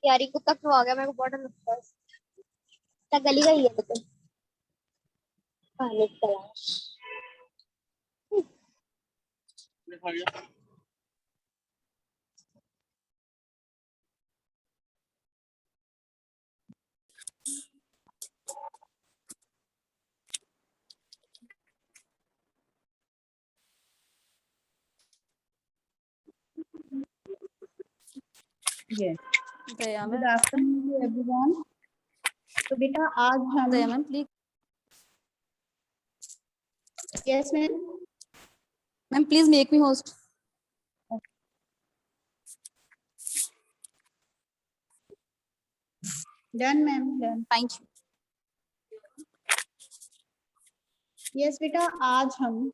यार ये कुत्ता क्यों आ गया, मेरे को बड़ा लगता है। कुत्ता गली का ही है लेकिन पानी की तलाश। Good afternoon everyone. तो बेटा आज हम ma'am please yes ma'am ma'am please make me host. Done ma'am done. Thank you. Yes बेटा आज हम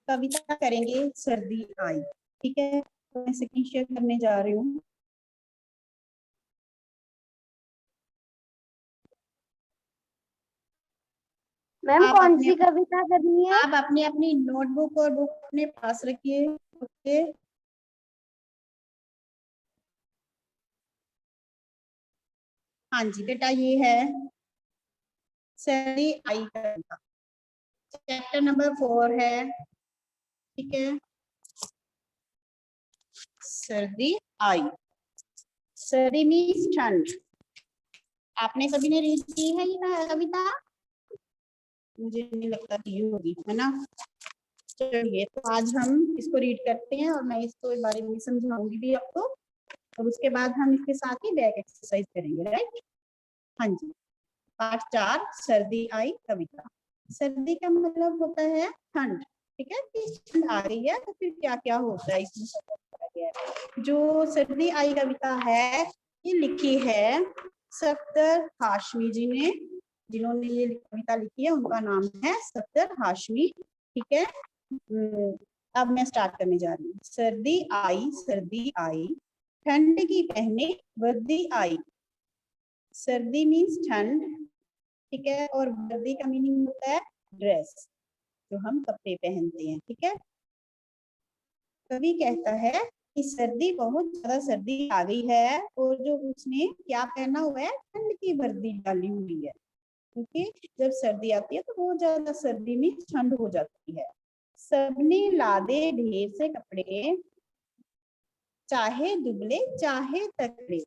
कविता करेंगे सर्दी आई। ठीक है, तो मैं स्क्रीन शेयर करने जा रही हूँ। मैम आप कौन अपने सी कविता करनी है? आप अपनी अपनी नोटबुक और बुक अपने पास रखिए। ओके, हाँ जी बेटा ये है सर्दी आई कविता, चैप्टर नंबर 4 है। ठीक है, सर्दी आई। सर्दी मीन्स ठंड। आपने सभी ने रीड की है ये कविता? मुझे नहीं लगता की होगी, है ना। चलिए तो आज हम इसको रीड करते हैं और मैं इसको इस बारे में समझाऊंगी भी आपको, और उसके बाद हम इसके साथ ही बैक एक्सरसाइज करेंगे। राइट, हाँ जी। पार्ट 4 सर्दी आई कविता। सर्दी का मतलब होता है ठंड। ठीक है, कि ठंड आ गई है तो फिर क्या क्या होता है इसमें सब बताया गया है। जो सर्दी आई कविता है ये लिखी है सफदर हाशमी जी ने। जिन्होंने ये कविता लिखी है उनका नाम है सफदर हाशमी। ठीक है, अब मैं स्टार्ट करने जा रही हूँ। सर्दी आई ठंड की पहने वर्दी आई। सर्दी मीन्स ठंड। ठीक है, और वर्दी का मीनिंग होता है ड्रेस, जो हम कपड़े पहनते हैं। ठीक है, कवि कहता है कि सर्दी बहुत ज्यादा सर्दी आ गई है और जो उसने क्या पहना हुआ है, ठंड की वर्दी डाली हुई है। क्योंकि जब सर्दी आती है तो बहुत ज्यादा सर्दी में ठंड हो जाती है। सबने लादे ढेर से कपड़े, चाहे दुबले चाहे तगड़े।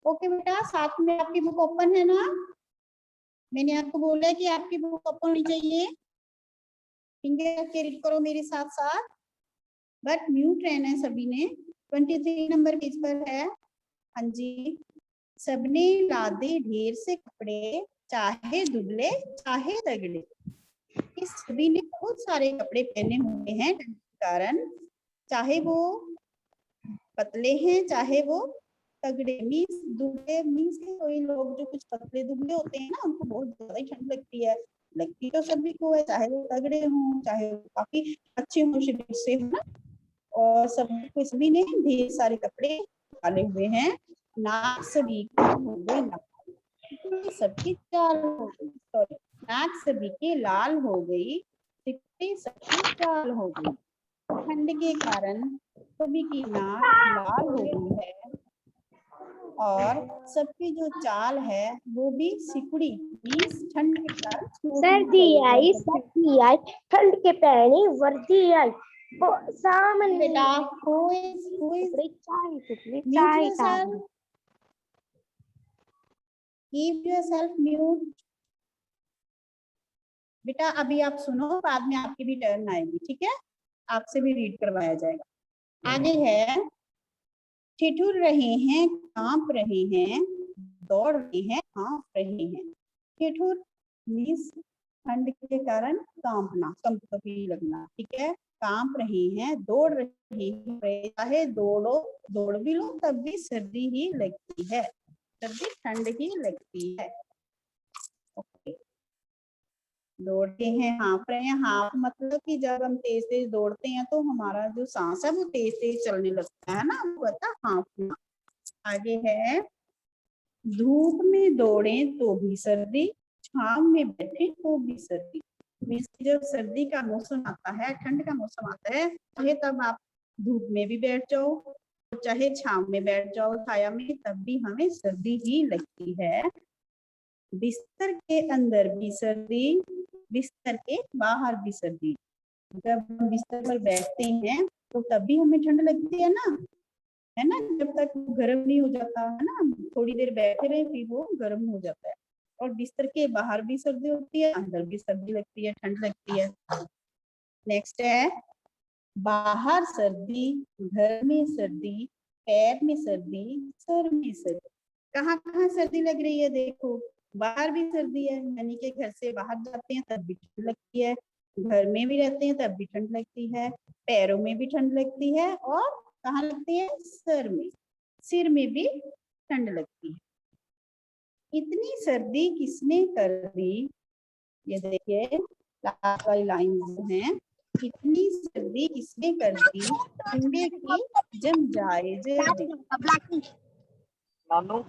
ओके बेटा, साथ में आपकी बुक ओपन है ना? मैंने आपको बोला है कि आपकी बुक ओपन होनी चाहिए। फिंगर रख के रीड करो मेरे साथ साथ। बट म्यूट रहना है सभी ने। 23 नंबर पेज पर है। हाँ जी, सबने लादे ढेर से कपड़े, चाहे दुबले चाहे तगड़े। इस सभी ने बहुत सारे कपड़े पहने हुए हैं ठंड के कारण, चाहे वो पतले हैं चाहे वो तगड़े। मीन्स दुबले मीन्स कोई लोग जो कुछ पतले दुबले होते हैं ना, उनको बहुत ज्यादा ही ठंड लगती है। लगती तो सभी को है, चाहे वो तगड़े हों चाहे वो काफी अच्छे हों शरीर से, है ना। और सभी ने ढेर सारे कपड़े डाले हुए हैं। नाक सभी की हो गई लाल, सबकी चाल हो गई। सॉरी, नाक सभी की लाल हो गई, सबकी चाल हो गई। ठंड के कारण सभी की नाक लाल हो गई है और सबकी जो चाल है वो भी सिकुड़ी, मीन्स ठंड के कारण सर्दी आई सर्दी आई ठंड के पहने वर्दी आई। वो सामने बेटा टुकड़े चाय टुकड़े mute चाय yourself, keep yourself mute। बेटा अभी आप सुनो, बाद में आपकी भी टर्न आएगी। ठीक है, आपसे भी रीड करवाया जाएगा। आगे है, ठिठुर रहे हैं कांप रहे हैं, दौड़ रहे हैं कांप रहे हैं। ठिठुर मीन्स ठंड के कारण कांपना, कंपकपी लगना। ठीक है, कांप रहे हैं, दौड़ रहे हैं, चाहे दौड़ो दौड़ भी लो तब भी सर्दी ही लगती है, सर्दी ठंड ही लगती है। ओके, दौड़ते हैं हाँफ रहे हैं। हाँफ मतलब कि जब हम तेज तेज दौड़ते हैं तो हमारा जो सांस है वो तेज तेज चलने लगता है ना, वो होता है हाँफना। आगे है, धूप में दौड़े तो भी सर्दी, छांव में बैठे तो भी सर्दी। मीन्स जब सर्दी का मौसम आता है, ठंड का मौसम आता है, चाहे तब आप धूप में भी बैठ जाओ चाहे छांव में बैठ जाओ छाया में, तब भी हमें सर्दी ही लगती है। बिस्तर के अंदर भी सर्दी, बिस्तर के बाहर भी सर्दी। जब हम बिस्तर पर बैठते हैं तो तब भी हमें ठंड लगती है ना, जब तक गर्म नहीं हो जाता है ना, थोड़ी देर बैठे रहे फिर वो गर्म हो जाता है। और बिस्तर के बाहर भी सर्दी होती है, अंदर भी सर्दी लगती है, ठंड लगती है। नेक्स्ट है बाहर सर्दी, घर में सर्दी, पैर में सर्दी, सर में सर्दी। कहाँ कहाँ सर्दी लग रही है? देखो, बाहर भी सर्दी है, यानी कि घर से बाहर जाते हैं तब भी ठंड लगती है, घर में भी रहते हैं तब भी ठंड लगती है, पैरों में भी ठंड लगती है, और कहाँ लगती है? सर में, सिर में भी ठंड लगती है। इतनी सर्दी किसने कर दी? ये देखिए लास्ट वाली लाइन है, इतनी सर्दी किसने कर दी, अंडे की जम जाए जल्दी। नानू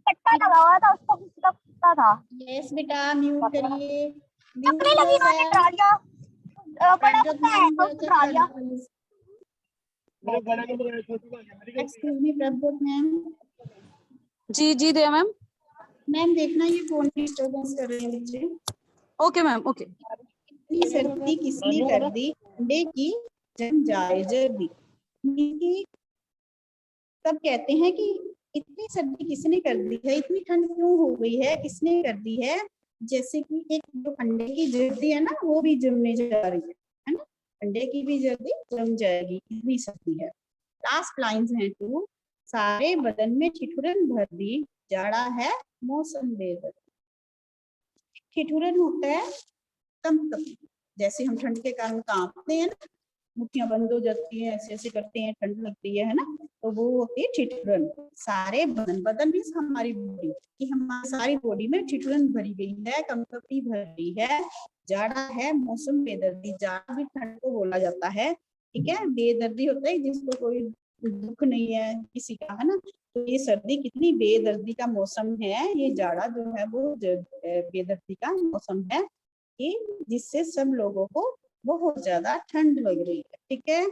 कट्टा लगा हुआ था, उसको किसी का कुत्ता था। यस बेटा, म्यूट करिए। चकरी लगी मैंने डरा लिया, बड़ा कुत्ता है तो उसको डरा लिया। Excuse me Prabhjot ma'am. जी जी दया मैम। मैम देखना ये फोन डिस्टर्बेंस कर रहे हैं बच्चे। Okay ma'am okay. इतनी सर्दी किसने कर दी, अंडे की जम जाए जल्दी। तब कहते हैं कि इतनी सर्दी किसने कर दी है, इतनी ठंड क्यों हो गई है, किसने कर दी है? जैसे कि एक जो अंडे की जल्दी है ना, वो भी जमने जा रही है ना, अंडे की भी जल्दी जम जाएगी, इतनी सर्दी है। लास्ट लाइन्स हैं टू, सारे बदन में ठिठुरन भर दी, जाड़ा है मौसम बेदर्द। ठिठुरन होता है कंपकपी, जैसे हम ठंड के कारण कांपते हैं ना, मुट्ठियां बंद हो जाती है, ऐसे ऐसे करते हैं, ठंड लगती है ना, तो वो होती है ठिठुरन। सारे बदन, बदन मीन्स हमारी बॉडी, कि हमारी सारी बॉडी में ठिठुरन भरी गई है, कंपकपी भरी है, जाड़ा है मौसम बेदर्दी। जाड़ा भी ठंड को बोला जाता है, ठीक है। बेदर्दी होता है जिसको कोई दुख नहीं है किसी का, है ना। तो ये सर्दी कितनी बेदर्दी का मौसम है, ये जाड़ा जो है वो बेदर्दी का मौसम है, कि जिससे सब लोगों को बहुत ज्यादा ठंड लग रही है, ठीक है।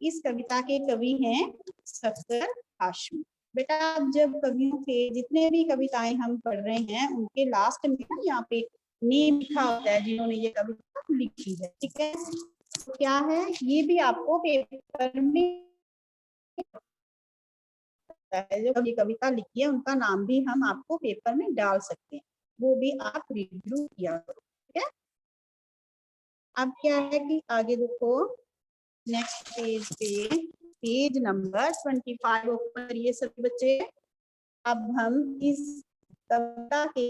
इस कविता के कवि हैं सफदर हाशमी। बेटा अब जब कवियों के जितने भी कविताएं हम पढ़ रहे हैं उनके लास्ट में ना यहाँ पे नेम लिखा होता है जिन्होंने ये कविता लिखी है, ठीक है। तो क्या है, ये भी आपको पेपर में जो ये कविता लिखी है उनका नाम भी हम आपको पेपर में डाल सकते हैं, वो भी आप रिव्यू किया करो, ठीक है। अब क्या है कि आगे देखो, नेक्स्ट पेज पे पेज नंबर 25 ओपन करिए सभी बच्चे। अब हम इस कविता के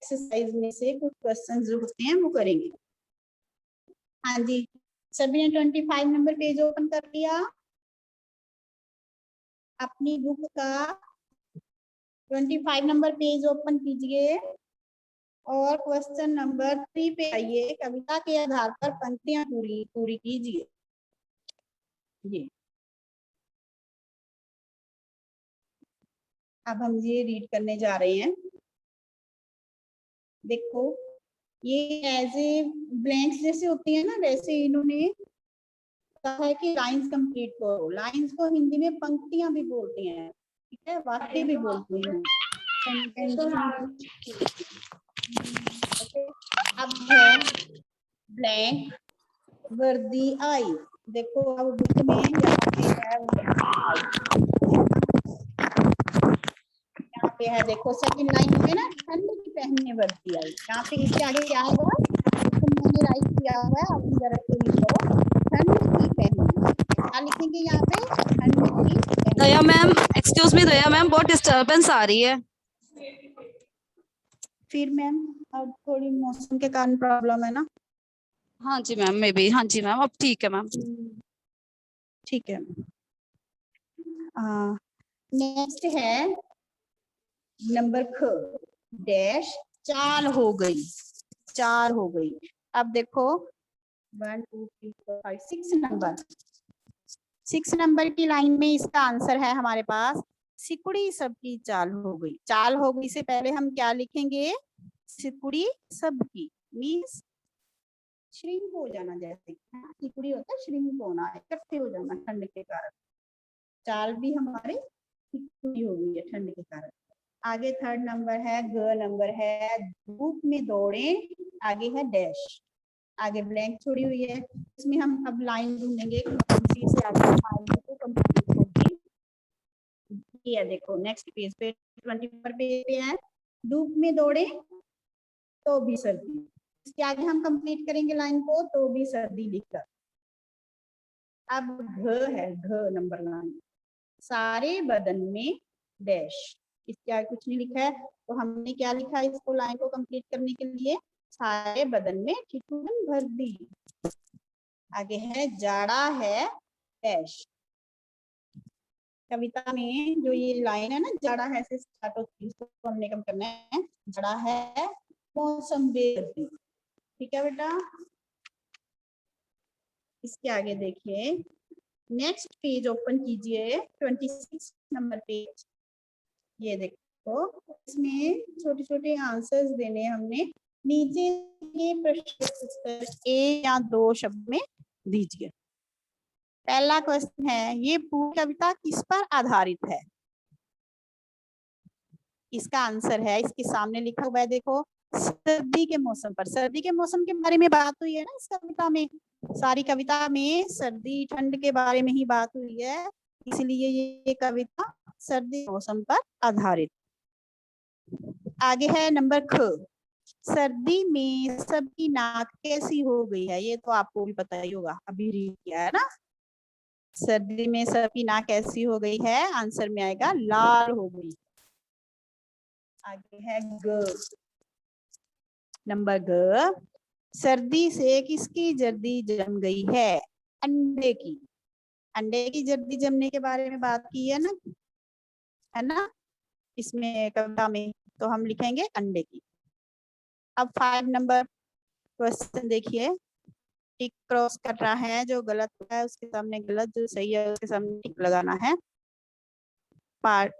एक्सरसाइज में से कुछ क्वेश्चन जो होते हैं वो करेंगे। हाँ जी, सभी ने 25 नंबर पेज ओपन कर लिया अपनी बुक का। 25 नंबर पेज ओपन कीजिए और क्वेश्चन नंबर 3 पे आइए। कविता के आधार पर पंक्तियां पूरी कीजिए। ये अब हम ये रीड करने जा रहे हैं। देखो ये एज ए ब्लैंक्स जैसे होती है ना, वैसे इन्होंने कहा है कि लाइंस कंप्लीट करो। लाइंस को हिंदी में पंक्तियां भी बोलते हैं, ठीक है, वाक्य भी बोलते हैं, अब है ब्लैंक वर्दी आई। देखो अब बुक में यहाँ पे है यहाँ पे है, देखो सेकंड लाइन में ना, ठंड की पहनने वर्दी आई। यहाँ पे इसके आगे क्या होगा, मैंने राइट किया हुआ है, आप जरा से लिखो ठंड की पहनने। क्या लिखेंगे यहाँ पे, ठंड की पहनने। दया मैम एक्सक्यूज मी, दया मैम बहुत डिस्टरबेंस आ रही है। फिर मैम अब थोड़ी मौसम के कारण प्रॉब्लम है ना। हाँ जी मैम, मे बी, हाँ जी मैम, अब ठीक है मैम। ठीक है। नेक्स्ट है नंबर ख, डैश चाल हो गई, चार हो गई। अब देखो 1 2 3 4 5 6 नंबर, 6 नंबर की लाइन में इसका आंसर है हमारे पास, सिकुड़ी सबकी चाल हो गई। चाल हो गई से पहले हम क्या लिखेंगे, सिकुड़ी सबकी मीन्स श्रिंक हो जाना, जैसे सिकुड़ी होता है, श्रिंक होना, इकट्ठे हो जाना ठंड के कारण। चाल भी हमारे सिकुड़ी हो गई है ठंड के कारण। आगे थर्ड नंबर है, ग नंबर है, धूप में दौड़े, आगे है डैश, आगे ब्लैंक छोड़ी हुई है। इसमें हम अब लाइन ढूंढेंगे इसी से आगे को कंप्लीट होगी। ये देखो नेक्स्ट पेज पे 20 पर पेज पे है, धूप में दौड़े तो भी सर्दी। इसके आगे हम कंप्लीट करेंगे लाइन को, तो भी सर्दी लिखकर। अब घ है, घ नंबर लाइन, सारे बदन में डैश, इसके आगे कुछ नहीं लिखा है, तो हमने क्या लिखा है इसको लाइन को कंप्लीट करने के लिए, सारे बदन में ठिठुरन भर दी। आगे है जाड़ा है डैश, कविता में जो ये लाइन है ना, जाड़ा है से स्टार्ट होती है, इसको हमने कम करना है, जाड़ा है मौसम बेदर्दी। ठीक है बेटा, इसके आगे देखिए, नेक्स्ट पेज ओपन कीजिए, 26 नंबर पेज। ये देखो, इसमें छोटे छोटे आंसर्स देने हमने, नीचे के प्रश्न उत्तर 1 या 2 शब्द में दीजिए। पहला क्वेश्चन है, ये पूरी कविता किस पर आधारित है? इसका आंसर है, इसके सामने लिखा हुआ है, देखो, सर्दी के मौसम पर। सर्दी के मौसम के बारे में बात हुई है ना इस कविता में, सारी कविता में सर्दी ठंड के बारे में ही बात हुई है, इसलिए ये कविता सर्दी मौसम पर आधारित। आगे है नंबर ख, सर्दी में सबकी नाक कैसी हो गई है? ये तो आपको भी पता ही होगा, अभी रीड किया है ना। सर्दी में सबकी नाक कैसी हो गई है? आंसर में आएगा लाल हो गई। आगे है ग, नंबर ग, सर्दी से किसकी जर्दी जम गई है? अंडे की। अंडे की जर्दी जमने के बारे में बात की है ना इसमें कविता में, तो हम लिखेंगे अंडे की। अब 5 नंबर क्वेश्चन देखिए, टिक क्रॉस कर रहा है, जो गलत है उसके सामने गलत, जो सही है उसके सामने टिक लगाना है। पार्ट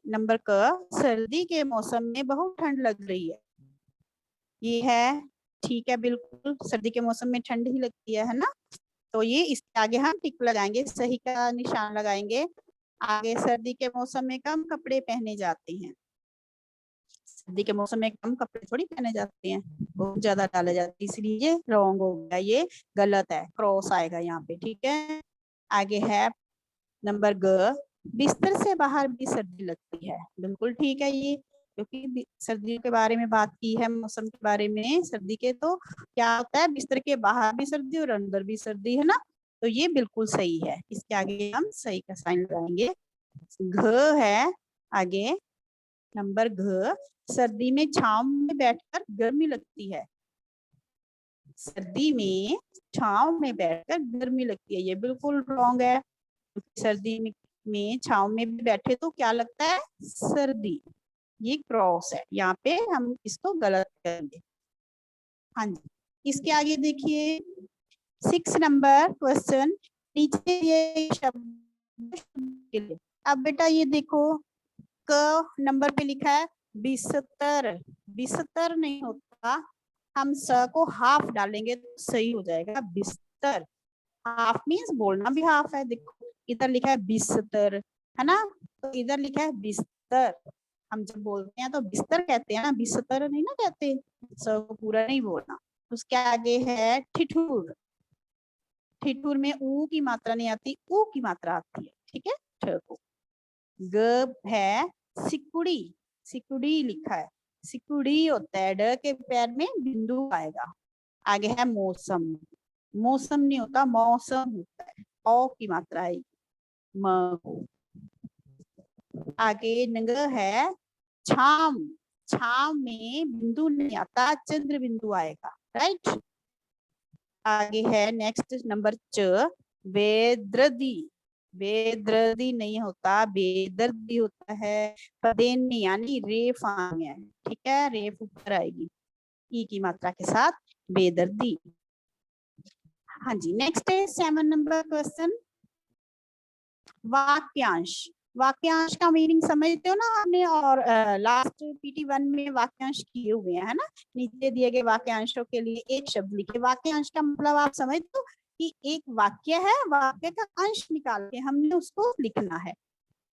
नंबर क, सर्दी के मौसम में बहुत ठंड लग रही है, ये है ठीक है, बिल्कुल सर्दी के मौसम में ठंड ही लगती है ना, तो ये इसके आगे हम टिक लगाएंगे, सही का निशान लगाएंगे। आगे सर्दी के मौसम में कम कपड़े पहने जाते हैं, सर्दी के मौसम में कम कपड़े थोड़ी पहने जाते हैं, बहुत ज्यादा डाले जाते हैं, इसलिए ये रॉन्ग हो गया, ये गलत है, क्रॉस आएगा यहाँ पे। ठीक है, आगे है नंबर ग, बिस्तर से बाहर भी सर्दी लगती है, बिल्कुल ठीक है ये, क्योंकि सर्दियों के बारे में बात की है, मौसम के बारे में सर्दी के, तो क्या होता है, बिस्तर के बाहर भी सर्दी और अंदर भी सर्दी, है ना, तो ये बिल्कुल सही है। इसके आगे हम सही का साइन लगाएंगे। घ है आगे नंबर घ, सर्दी में छांव में बैठकर गर्मी लगती है, सर्दी में छांव में बैठकर गर्मी लगती है, ये बिल्कुल रॉन्ग है, सर्दी में छांव में भी बैठे तो क्या लगता है? सर्दी, ये क्रॉस है, यहाँ पे हम इसको गलत करेंगे। हाँ जी, इसके आगे देखिए 6 नंबर क्वेश्चन, नीचे ये शब्द, अब बेटा ये देखो, क नंबर पे लिखा है बिस्तर, बिस्तर नहीं होता, हम स को हाफ डालेंगे तो सही हो जाएगा, बिस्तर, हाफ मीन्स बोलना भी हाफ है, देखो इधर लिखा है बिस्तर, है ना, तो इधर लिखा है बिस्तर, हम जब बोलते हैं तो बिस्तर कहते हैं ना, बिस्तर नहीं ना कहते, स को पूरा नहीं बोलना। उसके आगे है ठिठुर, ठिठुर में ऊ की मात्रा नहीं आती, ऊ की मात्रा आती है, ठीक है, ठ को। ग है सिकुड़ी, सिकुड़ी लिखा है, सिकुड़ी होता है, ड के पैर में बिंदु आएगा। आगे है मौसम, मौसम नहीं होता, मौसम होता है, औ की मात्रा आएगी, म को। आगे नंग है छाम, छाम में बिंदु नहीं आता, चंद्र बिंदु आएगा, राइट। आगे है नेक्स्ट नंबर च, बेदर्दी, बेदर्दी नहीं होता, बेदर्दी होता है, पदेन यानी रेफ आनी है, ठीक है, रेफ ऊपर आएगी ई की मात्रा के साथ, बेदर्दी। हाँ जी, नेक्स्ट है 7 नंबर क्वेश्चन, वाक्यांश, वाक्यांश का मीनिंग समझते हो ना आपने, और लास्ट PT1 में वाक्यांश किए हुए हैं, है ना। नीचे दिए गए वाक्यांशों के लिए एक शब्द लिखे। वाक्यांश का मतलब आप समझते हो कि एक वाक्य है, वाक्य का अंश निकाल के हमने उसको लिखना है,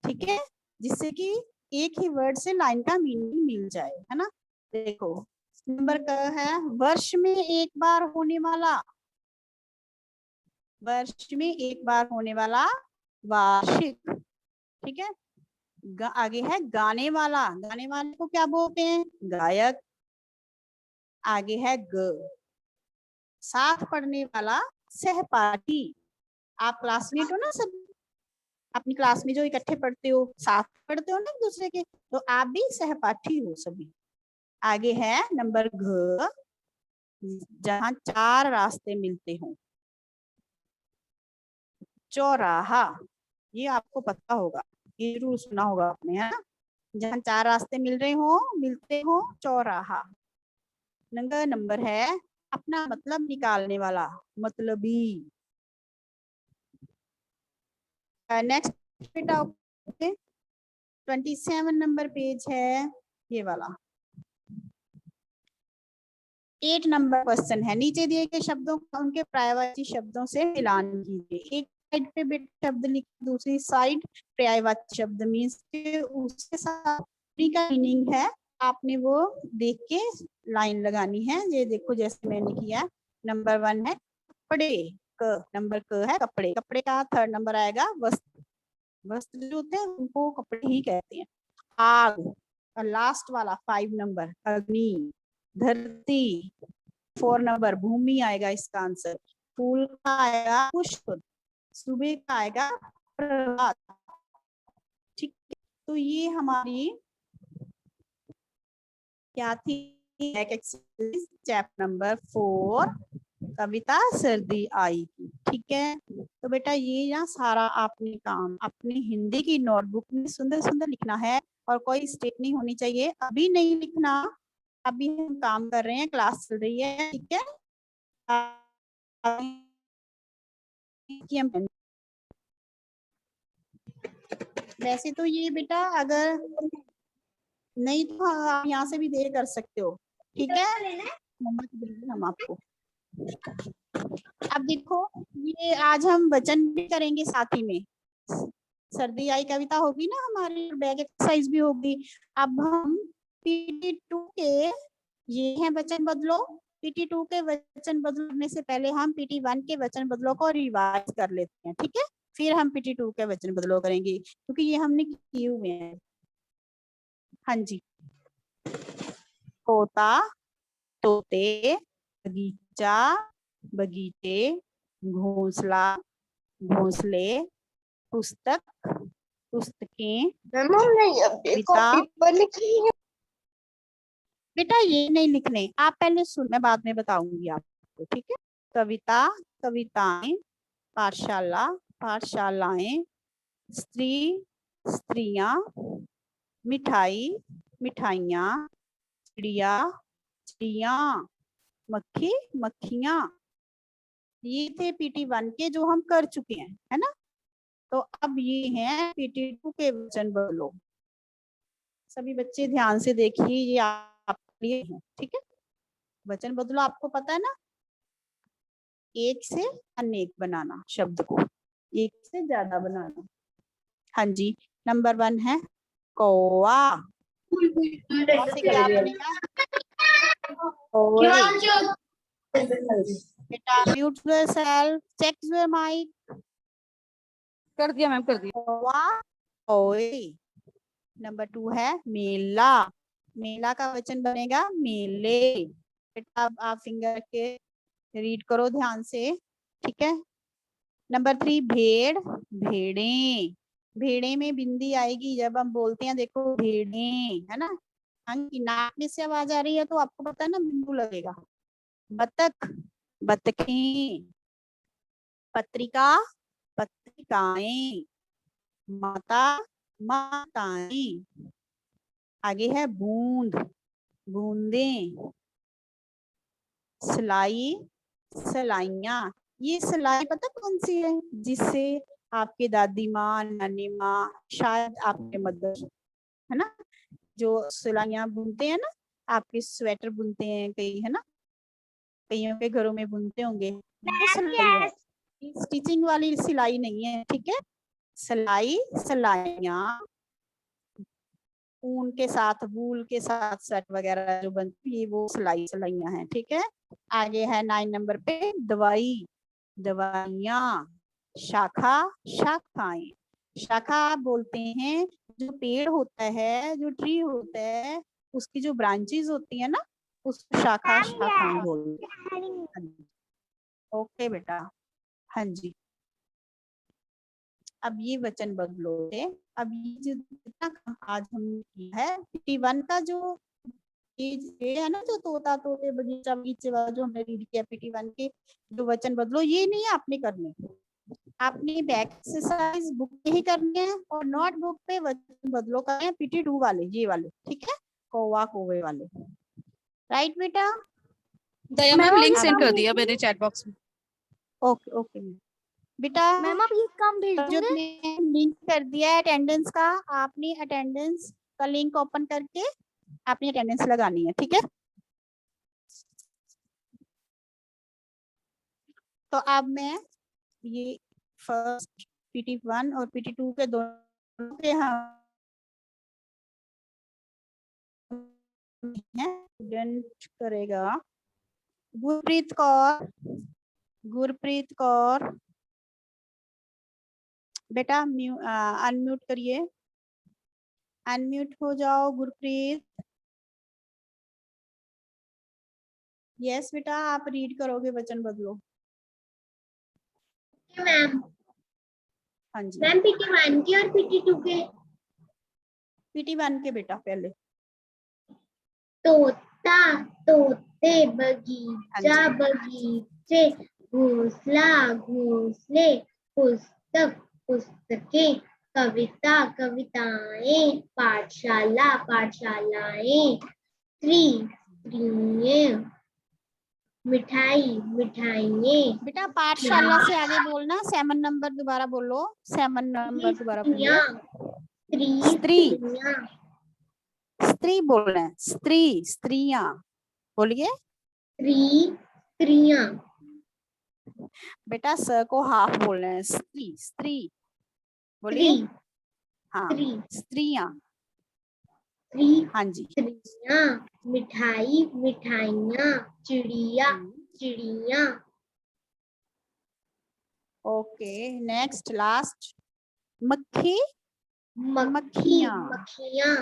ठीक है, जिससे कि एक ही वर्ड से लाइन का मीनिंग मिल जाए, है ना। देखो नंबर का है वर्ष में एक बार होने वाला, वर्ष में एक बार होने वाला वार्षिक, ठीक है। आगे है गाने वाला, गाने वाले को क्या बोलते हैं, गायक। आगे है साथ पढ़ने वाला सहपाठी। आप क्लासमेट हो ना सब, अपनी क्लास में जो इकट्ठे पढ़ते हो, साथ पढ़ते हो ना एक दूसरे के, तो आप भी सहपाठी हो सभी। आगे है नंबर जहां 4 रास्ते मिलते हो, चौराहा। ये आपको पता होगा, ये जरूर सुना होगा आपने, है ना। जहां 4 रास्ते मिलते हो, चौराहा। नंबर है अपना मतलब निकालने वाला, मतलबी। नेक्स्ट बेटा 27 नंबर पेज है ये वाला। 8 नंबर क्वेश्चन है। नीचे दिए गए शब्दों का उनके पर्यायवाची शब्दों से मिलान कीजिए। एक साइड पे बेटा शब्द लिख, दूसरी साइड पर्यायवाची शब्द, मीन्स उसके साथ का मीनिंग है, आपने वो देख के लाइन लगानी है। ये देखो जैसे मैंने किया। नंबर 1 है कपड़े, नंबर है कपड़े, कपड़े का 3rd नंबर आएगा वस्त्र, वस्त्र जो होते हैं उनको कपड़े ही कहते हैं। आग, और लास्ट वाला 5 नंबर अग्नि, धरती 4 नंबर भूमि आएगा इसका आंसर। फूल का आएगा पुष्प, सुबह का आएगा प्रभात, ठीक है। तो ये हमारी क्या थी, एक्सरसाइज चैप्टर नंबर 4, कविता सर्दी आई की, ठीक है। तो बेटा ये यहाँ सारा आपने काम अपनी हिंदी की नोटबुक में सुंदर सुंदर लिखना है, और कोई स्टेप नहीं होनी चाहिए, अभी नहीं लिखना, अभी हम काम कर रहे हैं, क्लास चल रही है, ठीक है। वैसे तो ये बेटा अगर नहीं तो आप यहाँ से भी देर कर सकते हो, ठीक है, मोहम्मद देंगे हम आपको। अब देखो ये आज हम वचन भी करेंगे साथ ही में, सर्दी आई कविता होगी ना हमारी, बैग एक्सरसाइज भी होगी। अब हम PT2 के ये हैं वचन बदलो, PT2 के वचन बदलने से पहले हम PT1 के वचन बदलो को रिवाइज कर लेते हैं, ठीक है। फिर हम PT2 के वचन बदलो करेंगे, क्योंकि ये हमने किए हुए हैं। हाँ जी, तोता, तोते, बगीचा, बगीचे, घोंसला, घोंसले, पुस्तक, पुस्तकें, बेटा ये नहीं लिखने, आप पहले सुन, मैं बाद में बताऊंगी आपको, ठीक है। कविता, कविताएं, पाठशाला, पाठशालाएं, स्त्री, स्त्रियां, मिठाई, मिठाइयाँ, चिड़िया, चिड़िया, मक्खी, मक्खियाँ। ये थे PT1 के जो हम कर चुके हैं, है ना। तो अब ये हैं PT2 के वचन बदलो। सभी बच्चे ध्यान से देखिए, ये आपके लिए है, ठीक है। वचन बदलो आपको पता है ना, एक से अनेक बनाना शब्द को, एक से ज्यादा बनाना। हाँ जी, नंबर 1 है कौवा, से क्या बनेगा, बेटा mute yourself, check your mic. कर दिया मैम, कर दिया। कौवा, ओए। नंबर 2 है मेला, मेला का वचन बनेगा मेले। बेटा आप फिंगर के रीड करो ध्यान से, ठीक है। नंबर 3 भेड़, भेड़े, भेड़े में बिंदी आएगी जब हम बोलते हैं, देखो भेड़े, है ना। की नाक में से आवाज आ रही है तो आपको पता है ना बिंदु लगेगा। बतख, बतखें, पत्रिका, पत्रिकाएं, माता, माताएं। आगे है बूंद, बूंदें, सिलाई, सिलाइयाँ। ये सिलाई पता कौन सी है, जिससे आपके दादी माँ, नानी माँ, शायद आपके मदर, है ना, जो सिलाइयाँ बुनते हैं ना, आपके स्वेटर बुनते हैं कई, है ना, कईयों के घरों में बुनते होंगे, वो सिलाई है, स्टिचिंग वाली सिलाई नहीं है, ठीक है। सिलाई, सिलाइयाँ ऊन के साथ, वूल के साथ सेट वगैरह जो बनती है वो सिलाई, सिलाइयाँ हैं, ठीक है। आगे है 9 नंबर पे दवाई, दवाइयाँ, शाखा, शाखाएं। शाखा आप बोलते हैं जो पेड़ होता है, जो ट्री होता है, उसकी जो ब्रांचेस होती है ना, उसको शाखा, शाखाएं बोलते हैं। ओके बेटा, हाँ जी। अब ये वचन बदलो थे। अब ये जो जितना काम आज हमने किया है, PT1 का जो ये है ना, जो तोता तोते बगीचा बगीचे वाला जो हमने रीड किया PT1 के, जो वचन बदलो, ये नहीं आपने करने, आपने बैक एक्सरसाइज बुक पे ही करनी है और नोटबुक पे वचन बदलो करने हैं, PT2 वाले, ये वाले, ठीक है, कौवा कौवे वाले, राइट बेटा। दया मैम लिंक अब सेंड कर हम- दिया मैंने चैट बॉक्स में। ओके ओके बेटा, मैम आप ये काम भेज तो जो दोगे? लिंक कर दिया है अटेंडेंस का, आपने अटेंडेंस का लिंक ओपन करके आपने अटेंडेंस लगानी है, ठीक है। तो अब मैं ये फर्स्ट PT1 और PT2 के दोनों के हम स्टूडेंट करेगा गुरप्रीत कौर, गुरप्रीत कौर बेटा अनम्यूट करिए, अनम्यूट हो जाओ गुरप्रीत। यस बेटा, आप रीड करोगे वचन बदलो। मैम हाँ जी, मैम PT1 के और PT2 के। PT1 के बेटा पहले। तोता तोते, हाँ बगीचा जी, बगीचे, घोंसला घोंसले, पुस्तक पुस्तकें, कविता कविताएं, पाठशाला पाठशालाएं, स्त्री स्त्रियां, मिठाई मिठाइयाँ, बेटा पाठशाला से आगे बोलना, 7 नंबर दोबारा बोलो, 7 नंबर दोबारा बोलिए। स्त्री, स्त्रियां, स्त्री बोल रहे हैं, स्त्री, स्त्रियां बोलिए स्त्रियां, बेटा, स को हाफ बोल रहे हैं, स्त्री, स्त्री बोलिए। स्त्री हाँ, स्त्री स्त्रियां, स्त्री हाँ जी। स्त्रियां, मिठाई मिठाइयाँ, चिड़िया चिड़िया, ओके, नेक्स्ट लास्ट, मक्खी, मक्खी मक्खियां। मक्खियाँ।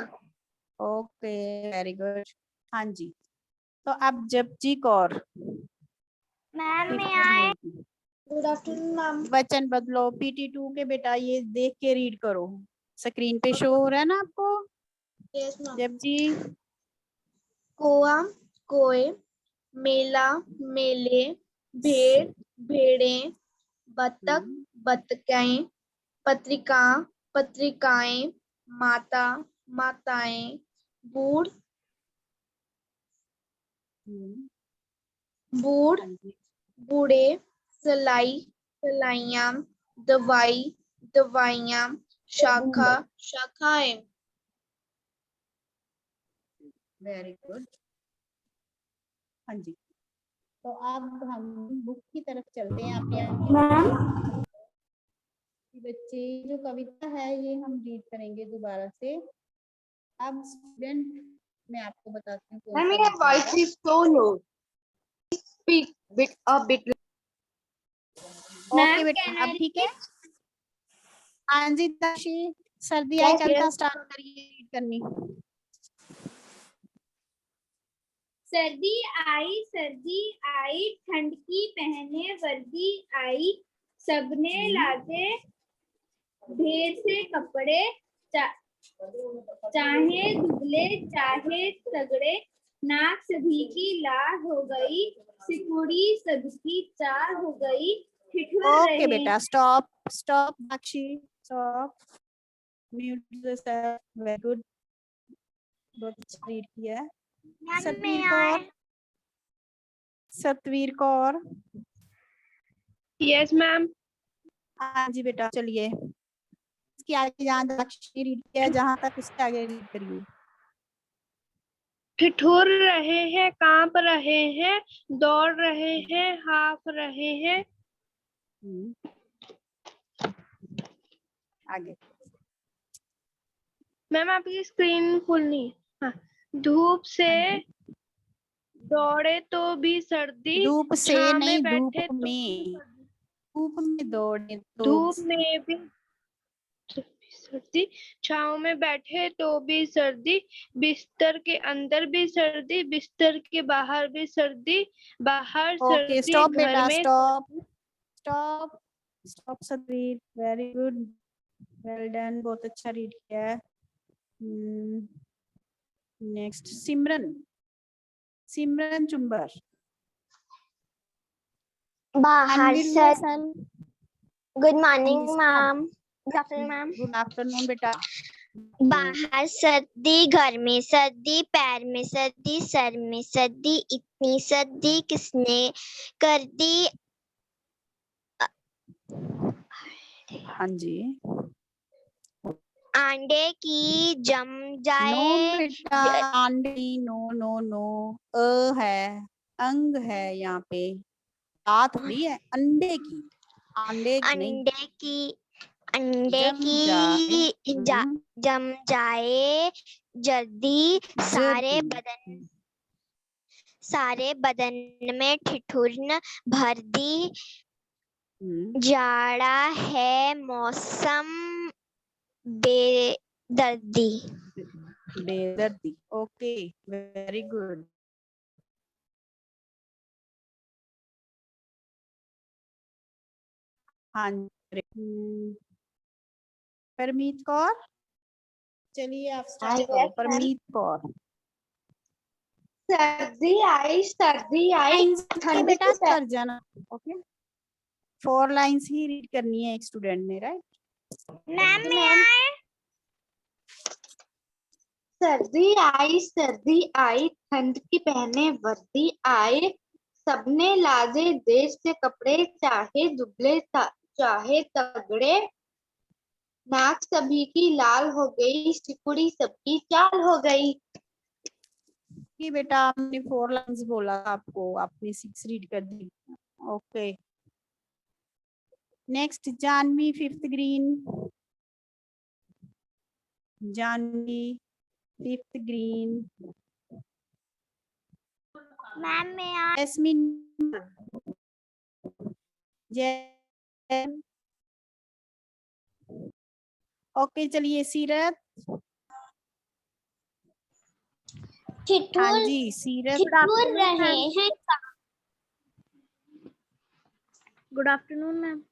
ओके, वेरी गुड, हाँ जी। तो अब जपजी कौर, मैम मैं आए। Good afternoon ma'am. वचन बदलो PT2 के बेटा, ये देख के रीड करो, स्क्रीन पे शो हो रहा है ना आपको। Yes ma'am. जपजी, कोआ कोए, मेला मेले, भेड़ भेड़ें, बतख बतखें, पत्रिका पत्रिकाएं, माता माताएं, बूढ़ बूढ़ हाँ जी, बूढ़े, सलाई सलाइयां, दवाई दवाइयां, शाखा शाखाएं। वेरी गुड, हाँ जी। तो अब हम बुक की तरफ चलते हैं अपने मैम बच्चे, जो कविता है ये हम रीड करेंगे दोबारा से। अब स्टूडेंट, मैं आपको बताती हूँ कौन सा your read voice करेगा। is so low. Speak a bit. Okay बेटा, अब ठीक है। हाँ जी दाशी, सर्दी आई, Yes, कविता yes. स्टार्ट करिए रीड करनी। सर्दी आई, ठंड की पहने वर्दी आई, सबने लादे ढेर से कपड़े, चाहे दुबले चाहे तगड़े, नाक सभी की लाल हो गई, सिकुड़ी सबकी चाल हो गई, ठिठुर ओके रहे। बेटा, stop stop Dakshi, stop, mute yourself, very good, बहुत अच्छा रीड किया है। Satvir Kaur, Satvir Kaur, yes ma'am. हाँ जी बेटा चलिए, इसके आगे जहाँ तक रीड किया जहाँ तक उसके आगे रीड करिए। ठिठुर रहे हैं, कांप रहे हैं, दौड़ रहे हैं, हाँफ रहे हैं। आगे मैम आपकी स्क्रीन खुलनी है। हाँ। धूप से दौड़े तो भी सर्दी, धूप से छांव नहीं, में बैठे धूप तो में, धूप में दौड़े तो धूप में भी सर्दी, छांव में बैठे तो भी सर्दी, बिस्तर के अंदर भी सर्दी, बिस्तर के बाहर भी सर्दी, बाहर ओके सर्दी, स्टॉप घर बेटा, में stop stop stop Satvir, very good, well done, बहुत अच्छा रीड किया है। नेक्स्ट सिमरन, सिमरन चुंबर। बाहर सन, good morning ma'am, good afternoon ma'am. Good afternoon बेटा। बाहर सर्दी, घर में सर्दी, पैर में सर्दी, सर में सर्दी, इतनी सर्दी किसने कर दी। हाँ जी, आंडे की जम नो जाए। बेटा, आंडी, नो नो नो, है, अंग है यहाँ पे, बात थोड़ी है अंडे की, अंडे की नहीं, अंडे जम की जाए, जम जाए जल्दी, जल्दी। सारे बदन में ठिठुरन भर दी। जाड़ा है मौसम बेदर्दी। बेदर्दी, ओके वेरी गुड। हाँ परमीत कौर, चलिए आप स्टार्ट करो। परमीत कौर। सर्दी आई ठंड बेटा की कर जाना, ओके 4 लाइंस ही रीड करनी है एक स्टूडेंट ने, राइट। मैम सर्दी आई ठंड की पहने वर्दी आए, सबने लाजे देश से कपड़े, चाहे दुबले चाहे तगड़े, नाक सभी की लाल हो गई, सिकुड़ी सबकी चाल हो गई। कि बेटा आपने 4 लाइंस बोला आपको, आपने 6 रीड कर दी, okay. Next Janvi, 5th green, Janvi 5th green. Ma'am Jasmine, okay चलिए सीरत। हाँ जी सीरत, ठिठुर रहे हैं। Good afternoon ma'am.